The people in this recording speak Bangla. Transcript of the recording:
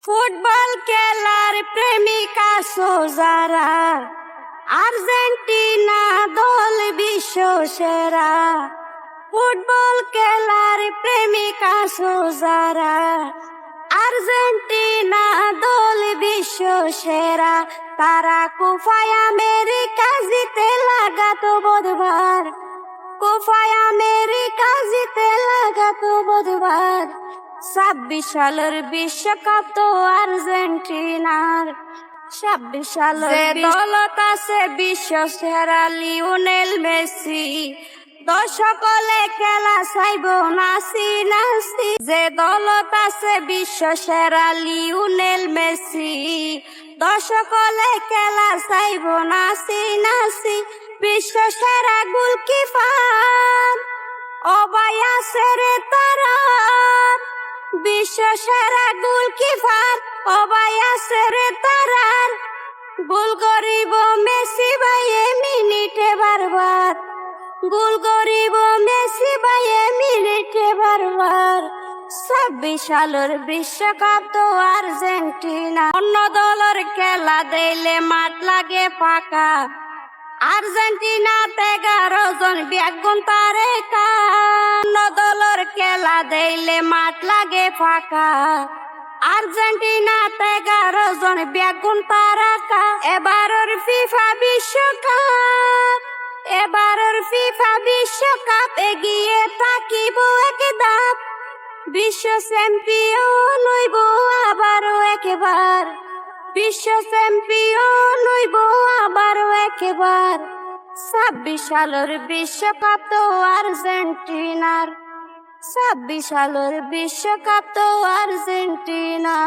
ফুটবল খেলার প্রেমিকা সোজারা, আর্জেন্টিনা দল বিশ্ব সেরা। ফুটবল খেলার প্রেমিকা সোজারা, আর্জেন্টিনা দল বিশ্ব সেরা। তারা কোপায় আমেরিকা জিতে লাগাতো বুধবার, কোপায় আমেরিকা জিতে লাগাতো বুধবার। 26 সালের বিশ্বকাপ তো আর্জেন্টিনার, 26 সালের দলত আছে বিশ্ব সেরা লিওনেল মেসি। দর্শকলে খেলা চাইব নাচি নাচি, যে দলত আছে বিশ্ব সেরা লিওনেল মেসি। দর্শকলে খেলা চাইব নাচি নাচি, বিশ্ব সেরা গোলকিপার অবাই আছে রে তারার। বিশ্ব সেরা গোলকিপার অবাই আছে রে তারার। গোল করিব মেসি ভাইয়ে মিনিটে বারবার, গোল করিব মেসি ভাইয়ে মিনিটে বারবার। 26 সালের বিশ্বকাপ তো আর্জেন্টিনা। অন্য দলের খেলা দিলে মাঠ লাগে ফাঁকা, আর্জেন্টিনাতে 11 জন বেগুন তারকা। অন্য দলের খেলা দিলে মাঠ লাগে ফাঁকা, আর্জেন্টিনাতে 11 জন বেগুন তারকা। এবারের ফিফা বিশ্বকাপ, এবারের ফিফা বিশ্বকাপ এগিয়ে থাকিব এক ধাপ। বিশ্ব চ্যাম্পিয়ন হইব আবারও একবার, বিশ্ব চ্যাম্পিয়ন হইব আবারও একবার। 26 সালের বিশ্বকাপ তো আর্জেন্টিনার, 26 সালের বিশ্বকাপ তো আর্জেন্টিনা।